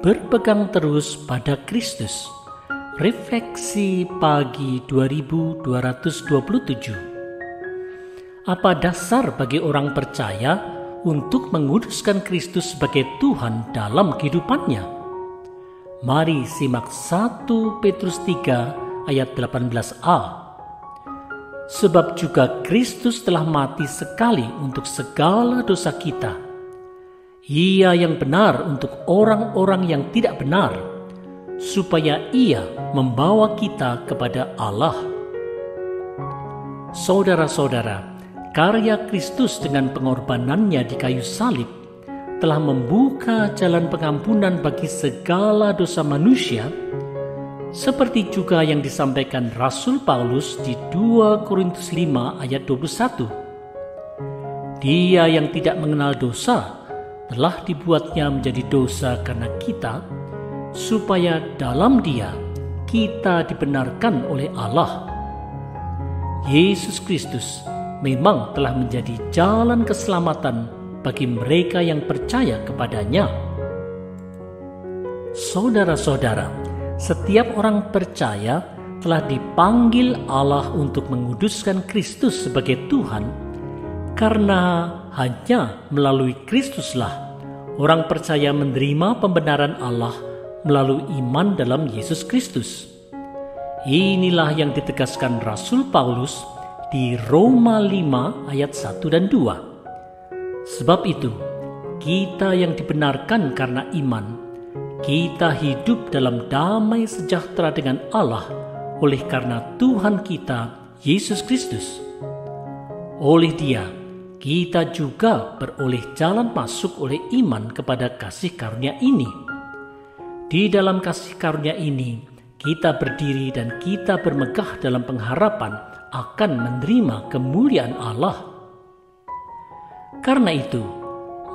Berpegang terus pada Kristus. Refleksi pagi 2227. Apa dasar bagi orang percaya untuk menguduskan Kristus sebagai Tuhan dalam kehidupannya? Mari simak 1 Petrus 3 ayat 18a. Sebab juga Kristus telah mati sekali untuk segala dosa kita. Ia yang benar untuk orang-orang yang tidak benar, supaya Ia membawa kita kepada Allah. Saudara-saudara, karya Kristus dengan pengorbanannya di kayu salib telah membuka jalan pengampunan bagi segala dosa manusia, seperti juga yang disampaikan Rasul Paulus di 2 Korintus 5 ayat 21. Dia yang tidak mengenal dosa telah dibuatnya menjadi dosa karena kita, supaya dalam Dia kita dibenarkan oleh Allah. Yesus Kristus memang telah menjadi jalan keselamatan bagi mereka yang percaya kepadanya. Saudara-saudara, setiap orang percaya telah dipanggil Allah untuk menguduskan Kristus sebagai Tuhan, karena hanya melalui Kristuslah orang percaya menerima pembenaran Allah melalui iman dalam Yesus Kristus. Inilah yang ditegaskan Rasul Paulus di Roma 5 ayat 1 dan 2. Sebab itu, kita yang dibenarkan karena iman, kita hidup dalam damai sejahtera dengan Allah oleh karena Tuhan kita, Yesus Kristus. Oleh Dia, kita juga beroleh jalan masuk oleh iman kepada kasih karunia ini. Di dalam kasih karunia ini, kita berdiri dan kita bermegah dalam pengharapan akan menerima kemuliaan Allah. Karena itu,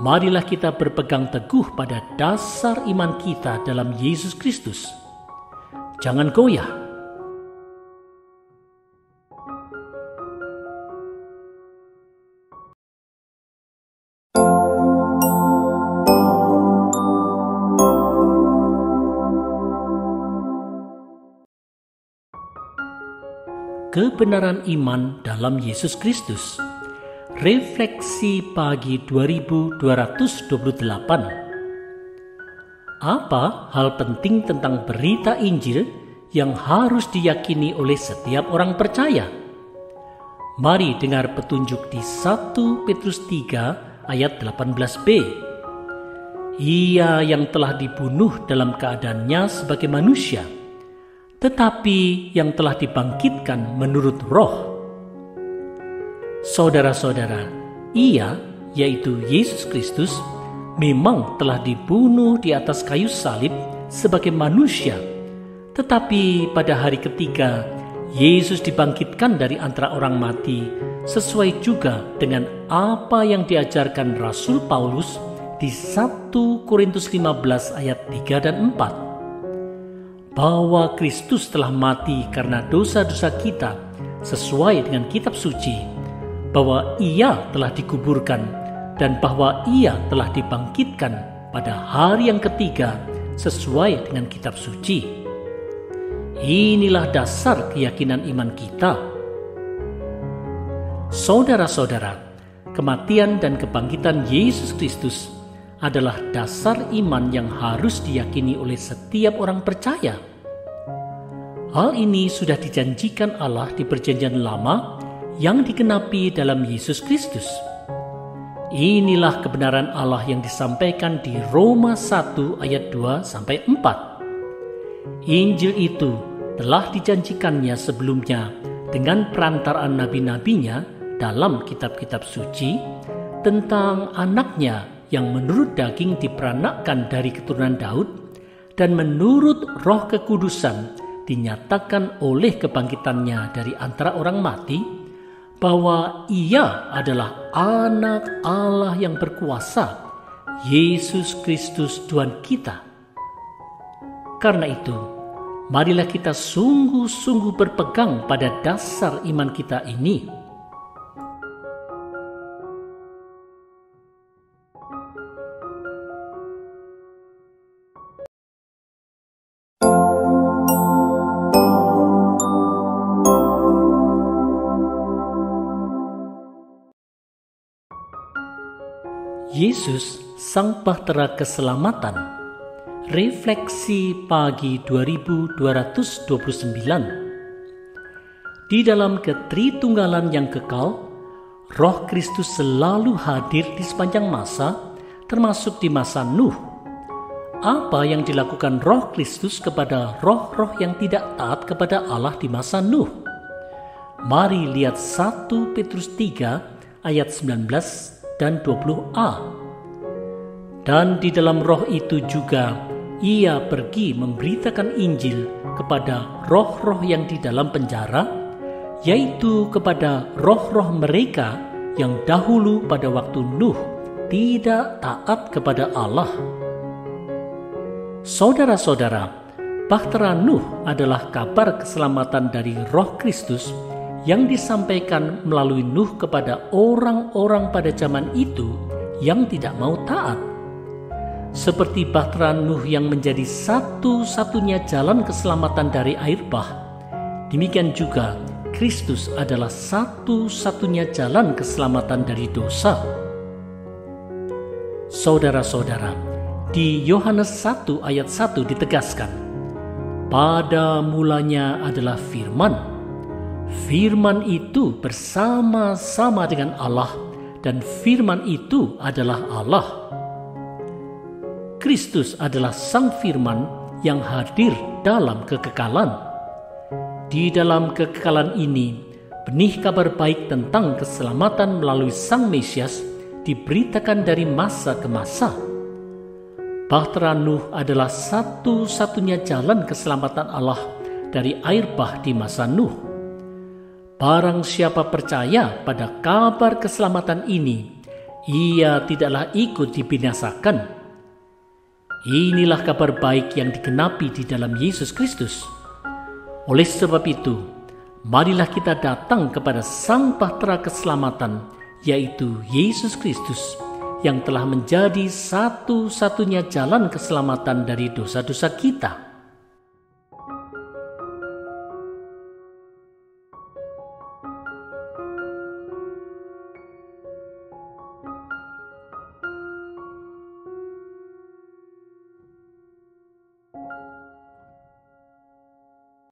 marilah kita berpegang teguh pada dasar iman kita dalam Yesus Kristus. Jangan goyah. Kebenaran iman dalam Yesus Kristus. Refleksi pagi 2228. Apa hal penting tentang berita Injil yang harus diyakini oleh setiap orang percaya? Mari dengar petunjuk di 1 Petrus 3 ayat 18b. Ia yang telah dibunuh dalam keadaannya sebagai manusia, tetapi yang telah dibangkitkan menurut roh. Saudara-saudara, Ia, yaitu Yesus Kristus, memang telah dibunuh di atas kayu salib sebagai manusia, tetapi pada hari ketiga, Yesus dibangkitkan dari antara orang mati, sesuai juga dengan apa yang diajarkan Rasul Paulus di 1 Korintus 15 ayat 3 dan 4. Bahwa Kristus telah mati karena dosa-dosa kita sesuai dengan kitab suci, bahwa Ia telah dikuburkan, dan bahwa Ia telah dibangkitkan pada hari yang ketiga sesuai dengan kitab suci. Inilah dasar keyakinan iman kita. Saudara-saudara, kematian dan kebangkitan Yesus Kristus adalah dasar iman yang harus diyakini oleh setiap orang percaya. Hal ini sudah dijanjikan Allah di Perjanjian Lama yang digenapi dalam Yesus Kristus. Inilah kebenaran Allah yang disampaikan di Roma 1 ayat 2-4. Injil itu telah dijanjikannya sebelumnya dengan perantaraan nabi-nabinya dalam kitab-kitab suci tentang anaknya yang menurut daging diperanakkan dari keturunan Daud dan menurut Roh Kekudusan dinyatakan oleh kebangkitannya dari antara orang mati, bahwa Ia adalah Anak Allah yang berkuasa, Yesus Kristus Tuhan kita. Karena itu, marilah kita sungguh-sungguh berpegang pada dasar iman kita ini. Yesus, Sang Bahtera Keselamatan. Refleksi pagi 2229. Di dalam ketritunggalan yang kekal, Roh Kristus selalu hadir di sepanjang masa, termasuk di masa Nuh. Apa yang dilakukan Roh Kristus kepada roh-roh yang tidak taat kepada Allah di masa Nuh? Mari lihat 1 Petrus 3 ayat 19 dan 20a. Dan di dalam roh itu juga ia pergi memberitakan Injil kepada roh-roh yang di dalam penjara, yaitu kepada roh-roh mereka yang dahulu pada waktu Nuh tidak taat kepada Allah. Saudara-saudara, Bahtera Nuh adalah kabar keselamatan dari Roh Kristus yang disampaikan melalui Nuh kepada orang-orang pada zaman itu yang tidak mau taat. Seperti Bahtera Nuh yang menjadi satu-satunya jalan keselamatan dari air bah, demikian juga Kristus adalah satu-satunya jalan keselamatan dari dosa. Saudara-saudara, di Yohanes 1 ayat 1 ditegaskan, pada mulanya adalah Firman. Firman itu bersama-sama dengan Allah, dan Firman itu adalah Allah. Kristus adalah Sang Firman yang hadir dalam kekekalan. Di dalam kekekalan ini, benih kabar baik tentang keselamatan melalui Sang Mesias diberitakan dari masa ke masa. Bahtera Nuh adalah satu-satunya jalan keselamatan Allah dari air bah di masa Nuh. Barang siapa percaya pada kabar keselamatan ini, ia tidaklah ikut dibinasakan. Inilah kabar baik yang digenapi di dalam Yesus Kristus. Oleh sebab itu, marilah kita datang kepada Sang Bahtera Keselamatan, yaitu Yesus Kristus, yang telah menjadi satu-satunya jalan keselamatan dari dosa-dosa kita.